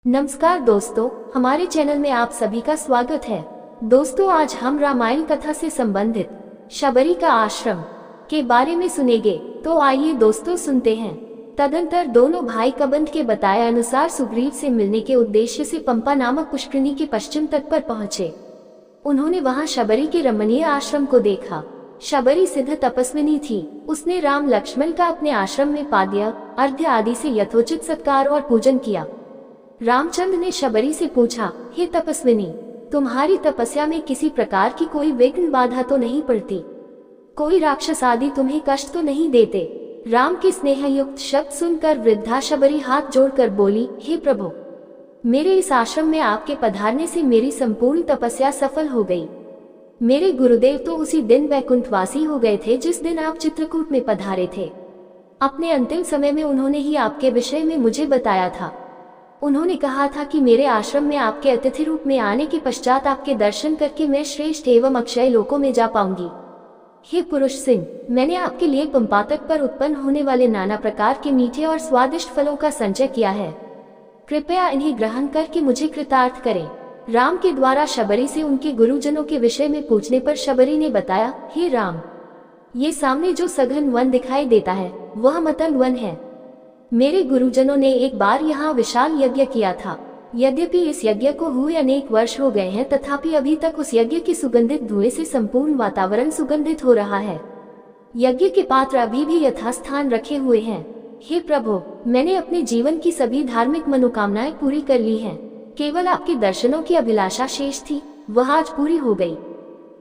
नमस्कार दोस्तों, हमारे चैनल में आप सभी का स्वागत है। दोस्तों, आज हम रामायण कथा से संबंधित शबरी का आश्रम के बारे में सुनेंगे। तो आइए दोस्तों सुनते हैं। तदंतर दोनों भाई कबंध के बताए अनुसार सुग्रीव से मिलने के उद्देश्य से पंपा नामक पुष्करिणी के पश्चिम तट पर पहुँचे। उन्होंने वहाँ शबरी के रमणीय आश्रम को देखा। शबरी सिद्ध तपस्विनी थी। उसने राम लक्ष्मण का अपने आश्रम में पाद्य अर्घ्य आदि से यथोचित सत्कार और पूजन किया। रामचंद्र ने शबरी से पूछा, हे तपस्विनी, तुम्हारी तपस्या में किसी प्रकार की कोई विघ्न बाधा तो नहीं पड़ती? कोई राक्षस आदि तुम्हें कष्ट तो नहीं देते? राम के स्नेह युक्त शब्द सुनकर वृद्धा शबरी हाथ जोड़कर बोली, हे प्रभु, मेरे इस आश्रम में आपके पधारने से मेरी संपूर्ण तपस्या सफल हो गई। मेरे गुरुदेव तो उसी दिन वैकुंठवासी हो गए थे जिस दिन आप चित्रकूट में पधारे थे। अपने अंतिम समय में उन्होंने ही आपके विषय में मुझे बताया था। उन्होंने कहा था कि मेरे आश्रम में आपके अतिथि रूप में आने के पश्चात आपके दर्शन करके मैं श्रेष्ठ एवं अक्षय लोकों में जा पाऊंगी। हे पुरुष सिंह, मैंने आपके लिए पंपा तट पर उत्पन्न होने वाले नाना प्रकार के मीठे और स्वादिष्ट फलों का संचय किया है। कृपया इन्हें ग्रहण करके मुझे कृतार्थ करें। राम के द्वारा शबरी से उनके गुरुजनों के विषय में पूछने पर शबरी ने बताया, हे राम, ये सामने जो सघन वन दिखाई देता है वह मतंग वन है। मेरे गुरुजनों ने एक बार यहाँ विशाल यज्ञ किया था। यद्यपि इस यज्ञ को हुए अनेक वर्ष हो गए हैं, तथापि अभी तक उस यज्ञ के सुगंधित धुएं से संपूर्ण वातावरण सुगंधित हो रहा है। यज्ञ के पात्र अभी भी यथास्थान रखे हुए हैं। हे प्रभु, मैंने अपने जीवन की सभी धार्मिक मनोकामनाएं पूरी कर ली हैं। केवल आपके दर्शनों की अभिलाषा शेष थी, वह आज पूरी हो गई।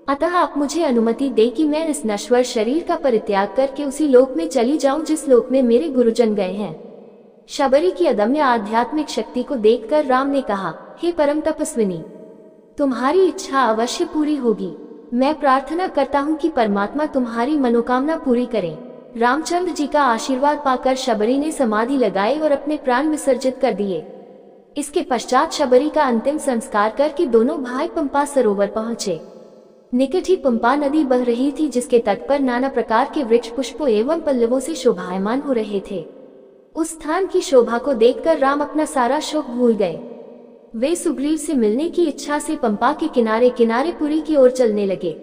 अतः आप मुझे अनुमति दे कि मैं इस नश्वर शरीर का परित्याग करके उसी लोक में चली जाऊं जिस लोक में मेरे गुरुजन गए हैं। शबरी की अदम्य आध्यात्मिक शक्ति को देखकर राम ने कहा, हे परम तपस्विनी, तुम्हारी इच्छा अवश्य पूरी होगी। मैं प्रार्थना करता हूँ कि परमात्मा तुम्हारी मनोकामना पूरी करे। रामचंद्र जी का आशीर्वाद पाकर शबरी ने समाधि लगाई और अपने प्राण विसर्जित कर दिए। इसके पश्चात शबरी का अंतिम संस्कार करके दोनों भाई पंपा सरोवर पहुँचे। निकट ही पंपा नदी बह रही थी, जिसके तट पर नाना प्रकार के वृक्ष पुष्पों एवं पल्लवों से शोभायमान हो रहे थे। उस स्थान की शोभा को देखकर राम अपना सारा शोक भूल गए। वे सुग्रीव से मिलने की इच्छा से पंपा के किनारे किनारे पुरी की ओर चलने लगे।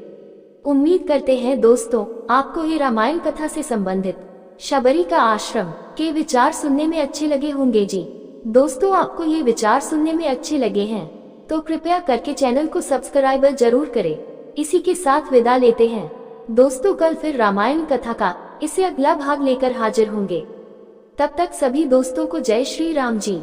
उम्मीद करते हैं दोस्तों, आपको ये रामायण कथा से संबंधित शबरी का आश्रम के विचार सुनने में अच्छे लगे होंगे जी। दोस्तों, आपको ये विचार सुनने में अच्छे लगे हैं तो कृपया करके चैनल को सब्सक्राइब जरूर करें। इसी के साथ विदा लेते हैं दोस्तों। कल फिर रामायण कथा का इससे अगला भाग लेकर हाजिर होंगे। तब तक सभी दोस्तों को जय श्री राम जी।